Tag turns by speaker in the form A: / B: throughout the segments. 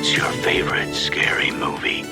A: What's your favorite scary movie?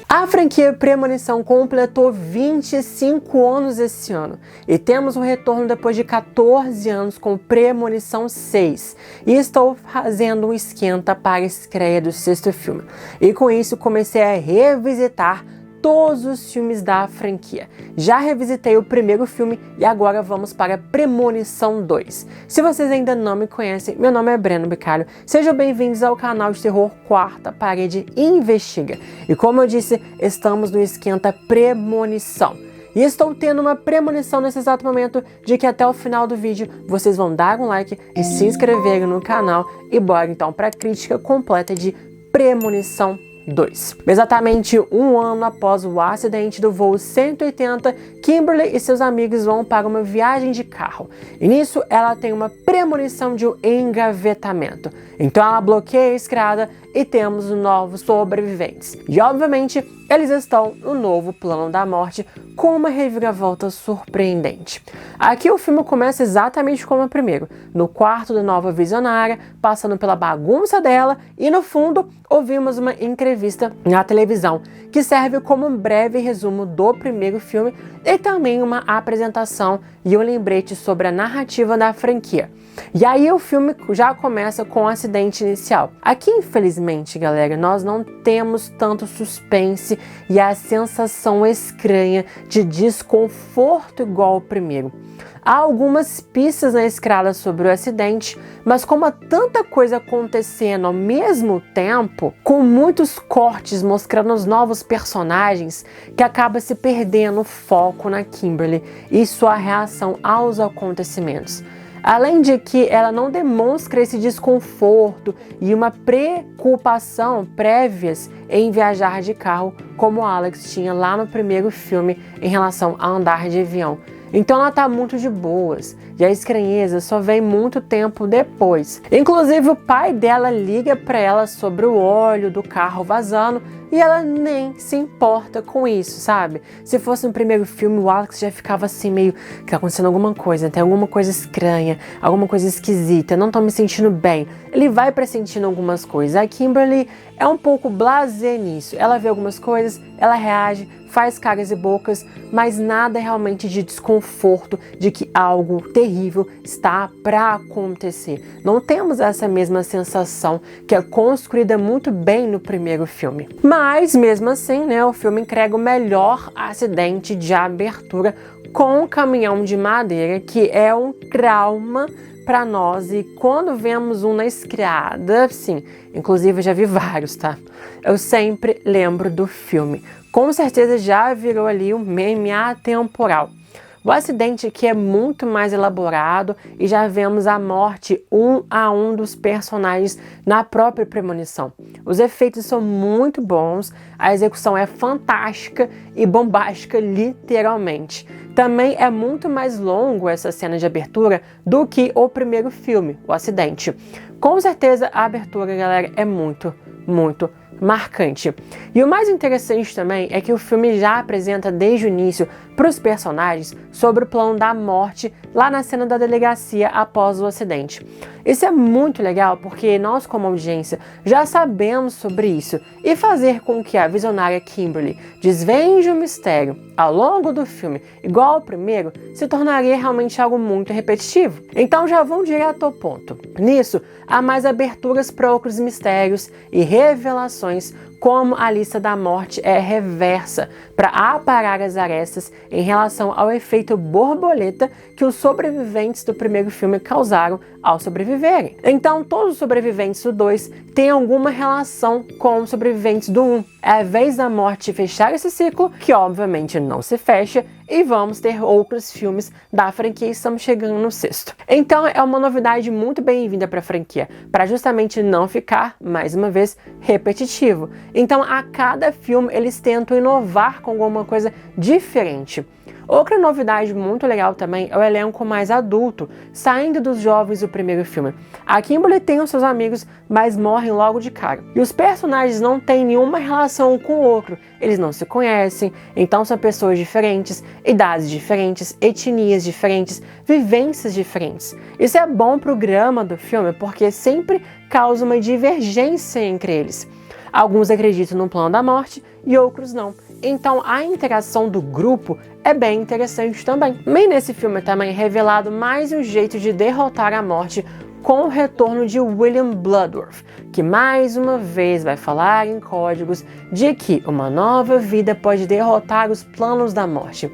B: A franquia Premonição completou 25 anos esse ano e temos um retorno depois de 14 anos com Premonição 6 e estou fazendo um esquenta para a estreia do 6º filme e com isso comecei a revisitar todos os filmes da franquia. Já revisitei o primeiro filme e agora vamos para Premonição 2. Se vocês ainda não me conhecem, meu nome é Breno Bicalho. Sejam bem-vindos ao canal de terror Quarta Parede Investiga. E como eu disse, estamos no esquenta Premonição. E estou tendo uma premonição nesse exato momento de que até o final do vídeo vocês vão dar um like e se inscreverem no canal e bora então para a crítica completa de Premonição 2. Exatamente um ano após o acidente do voo 180, Kimberly e seus amigos vão para uma viagem de carro. E nisso ela tem uma premonição de um engavetamento. Então ela bloqueia a estrada e temos novos sobreviventes. E obviamente eles estão no novo plano da morte com uma reviravolta surpreendente. Aqui o filme começa exatamente como o primeiro, no quarto da nova visionária, passando pela bagunça dela e no fundo ouvimos uma entrevista na televisão que serve como um breve resumo do primeiro filme e também uma apresentação e um lembrete sobre a narrativa da franquia. E aí o filme já começa com o acidente inicial. Aqui, infelizmente, galera, nós não temos tanto suspense e a sensação estranha de desconforto igual ao primeiro. Há algumas pistas na estrada sobre o acidente, mas como há tanta coisa acontecendo ao mesmo tempo, com muitos cortes mostrando os novos personagens, que acaba se perdendo o foco na Kimberly e sua reação aos acontecimentos. Além de que ela não demonstra esse desconforto e uma preocupação prévias em viajar de carro, como Alex tinha lá no primeiro filme em relação a andar de avião. Então ela tá muito de boas, e a estranheza só vem muito tempo depois. Inclusive o pai dela liga para ela sobre o óleo do carro vazando e ela nem se importa com isso, sabe? Se fosse no primeiro filme, o Alex já ficava assim meio que tá acontecendo alguma coisa, tem alguma coisa estranha, alguma coisa esquisita, não tô me sentindo bem. Ele vai pressentindo algumas coisas. A Kimberly é um pouco blasé nisso. Ela vê algumas coisas, ela reage, faz caras e bocas, mas nada realmente de desconforto de que algo terrível está para acontecer. Não temos essa mesma sensação que é construída muito bem no primeiro filme. Mas mesmo assim, né, o filme entrega o melhor acidente de abertura com um caminhão de madeira, que é um trauma para nós, e quando vemos um na estrada, sim, inclusive eu já vi vários, tá? Eu sempre lembro do filme. Com certeza já virou ali um meme atemporal. O acidente aqui é muito mais elaborado e já vemos a morte um a um dos personagens na própria premonição. Os efeitos são muito bons, a execução é fantástica e bombástica literalmente. Também é muito mais longo essa cena de abertura do que o primeiro filme, o acidente. Com certeza a abertura, galera, é muito marcante. E o mais interessante também é que o filme já apresenta desde o início para os personagens sobre o plano da morte lá na cena da delegacia após o acidente. Isso é muito legal porque nós, como audiência, já sabemos sobre isso, e fazer com que a visionária Kimberly desvende o mistério ao longo do filme, igual ao primeiro, se tornaria realmente algo muito repetitivo. Então já vão direto ao ponto. Nisso, há mais aberturas para outros mistérios e revelações, como a lista da morte é reversa para aparar as arestas em relação ao efeito borboleta que os sobreviventes do primeiro filme causaram ao sobreviverem. Então, todos os sobreviventes do 2 têm alguma relação com os sobreviventes do 1. É a vez da morte fechar esse ciclo, que obviamente não se fecha, e vamos ter outros filmes da franquia e estamos chegando no 6º. Então, é uma novidade muito bem-vinda para a franquia, para justamente não ficar, mais uma vez, repetitivo. Então, a cada filme, eles tentam inovar com alguma coisa diferente. Outra novidade muito legal também é o elenco mais adulto, saindo dos jovens do primeiro filme. A Kimberly tem os seus amigos, mas morrem logo de cara. E os personagens não têm nenhuma relação um com o outro, eles não se conhecem, então são pessoas diferentes, idades diferentes, etnias diferentes, vivências diferentes. Isso é bom pro drama do filme, porque sempre causa uma divergência entre eles. Alguns acreditam no plano da morte e outros não. Então a interação do grupo é bem interessante também. E nesse filme também é revelado mais um jeito de derrotar a morte com o retorno de William Bloodworth, que mais uma vez vai falar em códigos de que uma nova vida pode derrotar os planos da morte.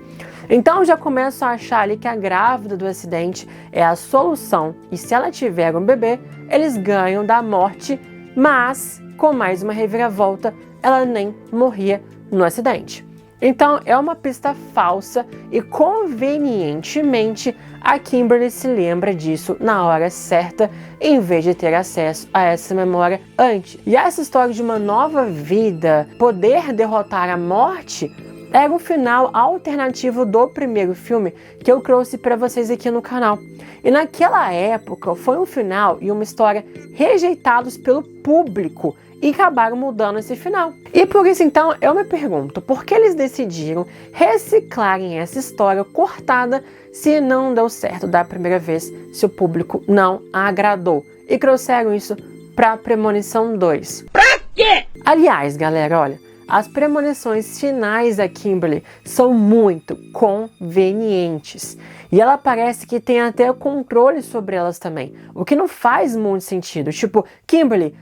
B: Então já começo a achar ali que a grávida do acidente é a solução e se ela tiver um bebê, eles ganham da morte, mas com mais uma reviravolta, ela nem morria no acidente. Então é uma pista falsa e convenientemente a Kimberly se lembra disso na hora certa em vez de ter acesso a essa memória antes. E essa história de uma nova vida poder derrotar a morte era o final alternativo do primeiro filme que eu trouxe para vocês aqui no canal. E naquela época foi um final e uma história rejeitados pelo público e acabaram mudando esse final. E por isso então eu me pergunto, por que eles decidiram reciclarem essa história cortada se não deu certo da primeira vez, se o público não agradou? E trouxeram isso para Premonição 2. Pra quê? Aliás, galera, olha, as premonições finais da Kimberly são muito convenientes. E ela parece que tem até controle sobre elas também, o que não faz muito sentido. Tipo, Kimberly,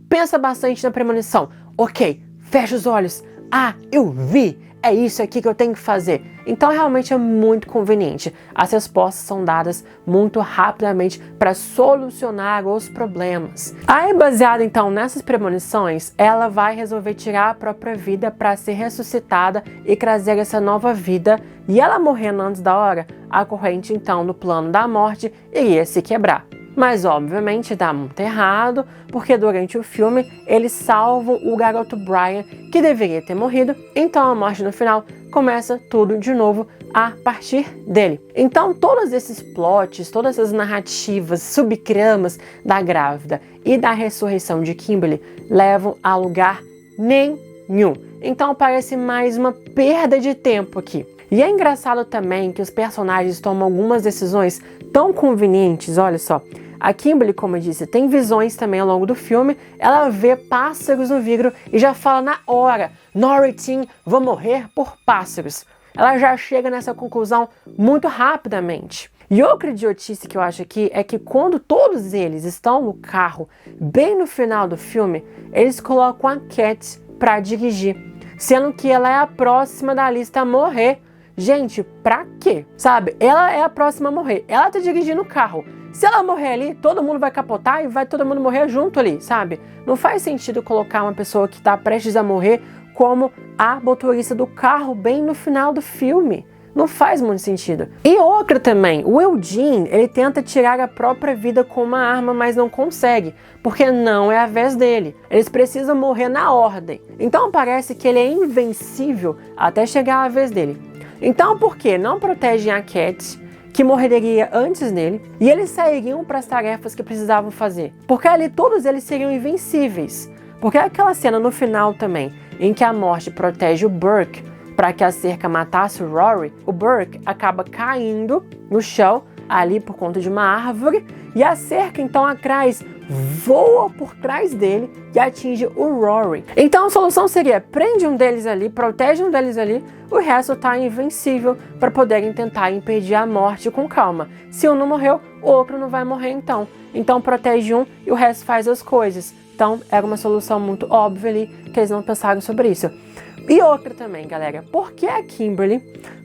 B: pensa bastante na premonição. Ok, fecha os olhos. Ah, eu vi! É isso aqui que eu tenho que fazer. Então realmente é muito conveniente. As respostas são dadas muito rapidamente para solucionar os problemas. Aí, baseada então nessas premonições, ela vai resolver tirar a própria vida para ser ressuscitada e trazer essa nova vida. E ela morrendo antes da hora, a corrente então no plano da morte iria se quebrar. Mas obviamente dá muito errado, porque durante o filme eles salvam o garoto Brian, que deveria ter morrido, então a morte no final começa tudo de novo a partir dele. Então todos esses plots, todas essas narrativas, subtramas da grávida e da ressurreição de Kimberly levam a lugar nenhum. Então parece mais uma perda de tempo aqui. E é engraçado também que os personagens tomam algumas decisões tão convenientes, olha só. A Kimberly, como eu disse, tem visões também ao longo do filme. Ela vê pássaros no vidro e já fala na hora: Nora-Tim, vou morrer por pássaros. Ela já chega nessa conclusão muito rapidamente. E outra idiotice que eu acho aqui é que quando todos eles estão no carro, bem no final do filme, eles colocam a Cat para dirigir, sendo que ela é a próxima da lista a morrer. Gente, pra quê? Sabe, ela é a próxima a morrer. Ela tá dirigindo o carro. Se ela morrer ali, todo mundo vai capotar e vai todo mundo morrer junto ali, sabe? Não faz sentido colocar uma pessoa que tá prestes a morrer como a motorista do carro bem no final do filme. Não faz muito sentido. E outra também, o Eugene, ele tenta tirar a própria vida com uma arma, mas não consegue, porque não é a vez dele. Eles precisam morrer na ordem. Então parece que ele é invencível até chegar a vez dele. Então por que não protegem a Cat, que morreria antes dele, e eles sairiam para as tarefas que precisavam fazer? Porque ali todos eles seriam invencíveis. Porque aquela cena no final também, em que a morte protege o Burke para que a cerca matasse o Rory, o Burke acaba caindo no chão, ali por conta de uma árvore, e a cerca então atrás voa por trás dele e atinge o Rory. Então a solução seria: prende um deles ali, protege um deles ali, o resto tá invencível para poderem tentar impedir a morte com calma. Se um não morreu, o outro não vai morrer então. Então protege um e o resto faz as coisas. Então era uma solução muito óbvia ali, que eles não pensaram sobre isso. E outra também, galera, por que a Kimberly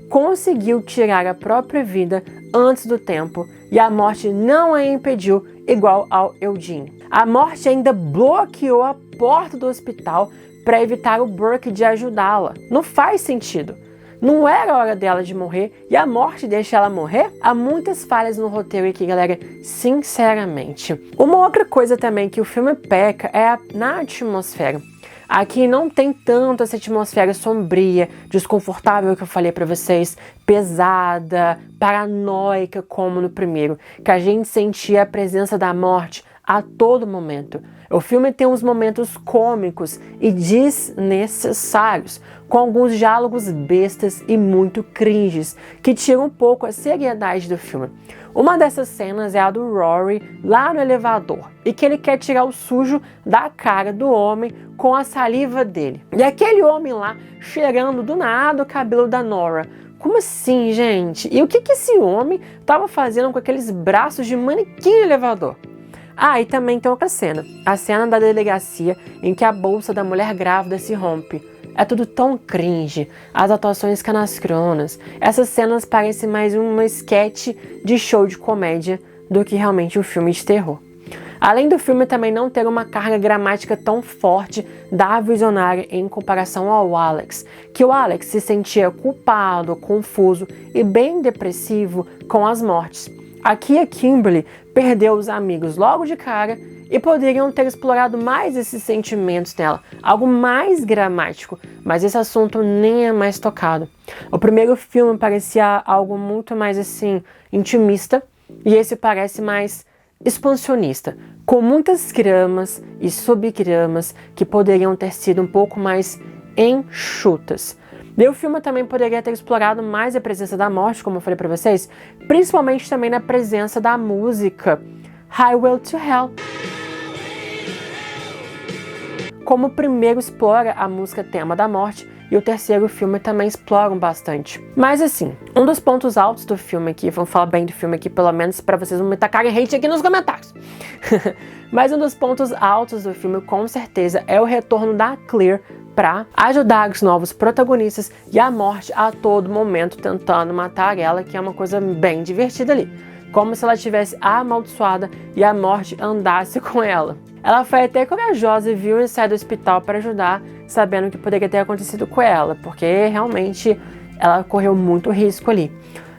B: conseguiu tirar a própria vida antes do tempo e a morte não a impediu igual ao Eugene? A morte ainda bloqueou a porta do hospital para evitar o Burke de ajudá-la. Não faz sentido. Não era a hora dela de morrer e a morte deixa ela morrer? Há muitas falhas no roteiro aqui, galera, sinceramente. Uma outra coisa também que o filme peca é na atmosfera. Aqui não tem tanto essa atmosfera sombria, desconfortável que eu falei pra vocês, pesada, paranoica como no primeiro, que a gente sentia a presença da morte a todo momento. O filme tem uns momentos cômicos e desnecessários, com alguns diálogos bestas e muito cringes, que tiram um pouco a seriedade do filme. Uma dessas cenas é a do Rory lá no elevador, e que ele quer tirar o sujo da cara do homem com a saliva dele. E aquele homem lá cheirando do nada o cabelo da Nora. Como assim, gente? E o que esse homem estava fazendo com aqueles braços de manequim no elevador? Ah, e também tem outra cena. A cena da delegacia em que a bolsa da mulher grávida se rompe. É tudo tão cringe, as atuações canastronas. Essas cenas parecem mais uma sketch de show de comédia do que realmente um filme de terror. Além do filme também não ter uma carga gramática tão forte da visionária em comparação ao Alex, que o Alex se sentia culpado, confuso e bem depressivo com as mortes. Aqui a Kimberly perdeu os amigos logo de cara e poderiam ter explorado mais esses sentimentos dela, algo mais gramático, mas esse assunto nem é mais tocado. O primeiro filme parecia algo muito mais assim, intimista, e esse parece mais expansionista, com muitas gramas e subgramas que poderiam ter sido um pouco mais enxutas. E o filme também poderia ter explorado mais a presença da morte, como eu falei pra vocês, principalmente também na presença da música Highway to Hell. Como o primeiro explora a música tema da morte, e o terceiro filme também exploram bastante. Mas assim, um dos pontos altos do filme aqui, vamos falar bem do filme aqui, pelo menos para vocês não me tacarem hate aqui nos comentários. Mas um dos pontos altos do filme, com certeza, é o retorno da Claire para ajudar os novos protagonistas e a morte a todo momento tentando matar ela, que é uma coisa bem divertida ali. Como se ela estivesse amaldiçoada e a morte andasse com ela. Ela foi até corajosa e viu ele sair do hospital para ajudar, sabendo o que poderia ter acontecido com ela, porque realmente ela correu muito risco ali.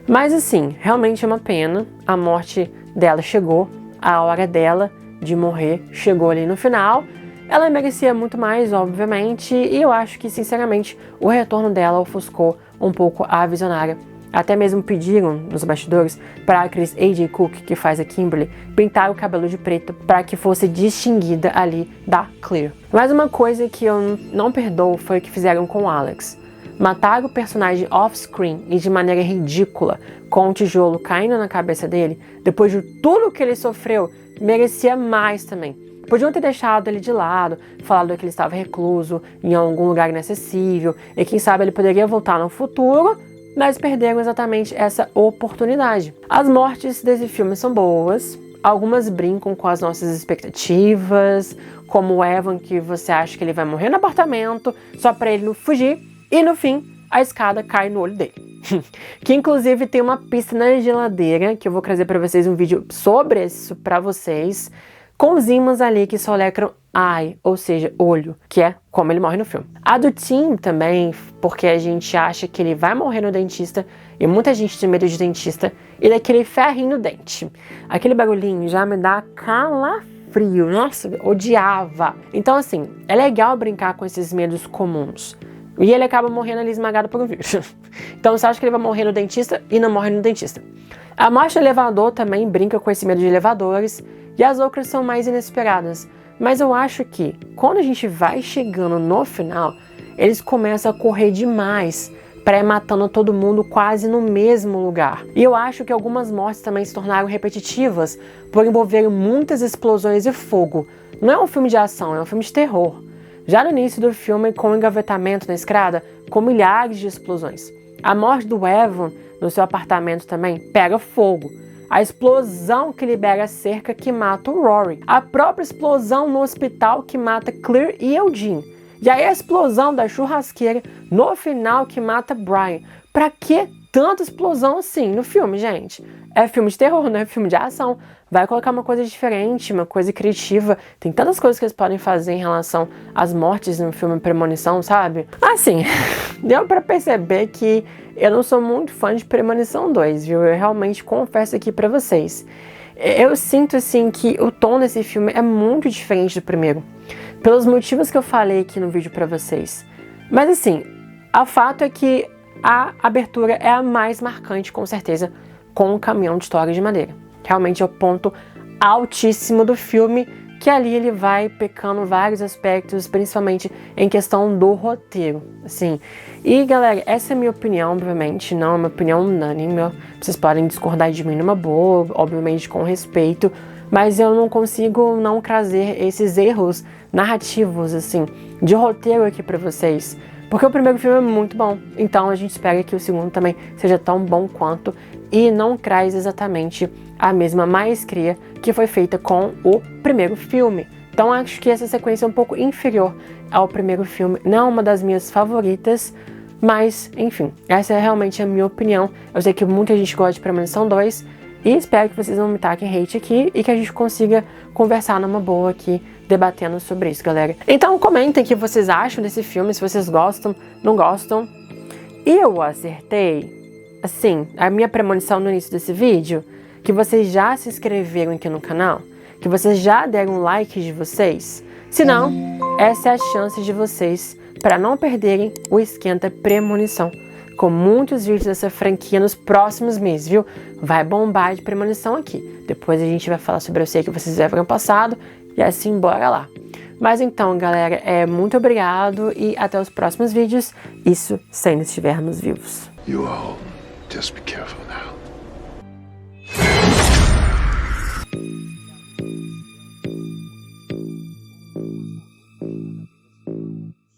B: Mas assim, realmente é uma pena, a morte dela chegou, a hora dela de morrer chegou ali no final. Ela merecia muito mais, obviamente, e eu acho que, sinceramente, o retorno dela ofuscou um pouco a visionária. Até mesmo pediram, nos bastidores, para a atriz A.J. Cook, que faz a Kimberly, pintar o cabelo de preto para que fosse distinguida ali da Claire. Mas uma coisa que eu não perdoo foi o que fizeram com o Alex. Mataram o personagem off-screen e de maneira ridícula, com um tijolo caindo na cabeça dele, depois de tudo que ele sofreu, merecia mais também. Podiam ter deixado ele de lado, falado que ele estava recluso, em algum lugar inacessível, e quem sabe ele poderia voltar no futuro, mas perderam exatamente essa oportunidade. As mortes desse filme são boas, algumas brincam com as nossas expectativas, como o Evan, que você acha que ele vai morrer no apartamento, só para ele não fugir, e no fim, a escada cai no olho dele. Que inclusive tem uma pista na geladeira, que eu vou trazer para vocês um vídeo sobre isso para vocês, com os ímãs ali que soletram eye, ou seja, olho, que é como ele morre no filme. A do Tim também, porque a gente acha que ele vai morrer no dentista, e muita gente tem medo de dentista, e daquele ferrinho no dente. Aquele barulhinho já me dá calafrio, nossa, odiava. Então assim, é legal brincar com esses medos comuns. E ele acaba morrendo ali esmagado por um vírus. Então você acha que ele vai morrer no dentista e não morre no dentista. A morte do elevador também brinca com esse medo de elevadores, e as outras são mais inesperadas. Mas eu acho que, quando a gente vai chegando no final, eles começam a correr demais para ir matando todo mundo quase no mesmo lugar. E eu acho que algumas mortes também se tornaram repetitivas por envolverem muitas explosões e fogo. Não é um filme de ação, é um filme de terror. Já no início do filme, com o engavetamento na escada, com milhares de explosões. A morte do Evan no seu apartamento também pega fogo. A explosão que libera a cerca que mata o Rory. A própria explosão no hospital que mata Claire e Eugene. E aí a explosão da churrasqueira no final que mata Brian. Pra que tanta explosão assim no filme, gente? É filme de terror, não é filme de ação. Vai colocar uma coisa diferente, uma coisa criativa. Tem tantas coisas que eles podem fazer em relação às mortes no filme Premonição, sabe? Assim, deu pra perceber que eu não sou muito fã de Premonição 2, viu? Eu realmente confesso aqui pra vocês. Eu sinto, assim, que o tom desse filme é muito diferente do primeiro. pelos motivos que eu falei aqui no vídeo pra vocês. Mas assim, o fato é que a abertura é a mais marcante, com certeza, com o caminhão de história de madeira. Realmente é o ponto altíssimo do filme, que ali ele vai pecando vários aspectos, principalmente em questão do roteiro, assim. E galera, essa é a minha opinião, obviamente, não é uma opinião unânime, vocês podem discordar de mim numa boa, obviamente com respeito, mas eu não consigo não trazer esses erros narrativos, assim, de roteiro aqui pra vocês, porque o primeiro filme é muito bom, então a gente espera que o segundo também seja tão bom quanto, e não traz exatamente a mesma maestria que foi feita com o primeiro filme. Então acho que essa sequência é um pouco inferior ao primeiro filme, não é uma das minhas favoritas, mas enfim, essa é realmente a minha opinião. Eu sei que muita gente gosta de Premonição 2 e espero que vocês não me taquem hate aqui e que a gente consiga conversar numa boa aqui, debatendo sobre isso, galera. Então comentem o que vocês acham desse filme, se vocês gostam, não gostam. Eu acertei, assim, a minha premonição no início desse vídeo, que vocês já se inscreveram aqui no canal, que vocês já deram um like de vocês. Se não, essa é a chance de vocês para não perderem o Esquenta Premonição, com muitos vídeos dessa franquia nos próximos meses, viu? Vai bombar de premonição aqui. Depois a gente vai falar sobre Eu Sei Que Vocês Já Viram Passado e assim, bora lá. Mas então, galera, muito obrigado e até os próximos vídeos. Isso se ainda estivermos vivos.
C: You all just be careful now.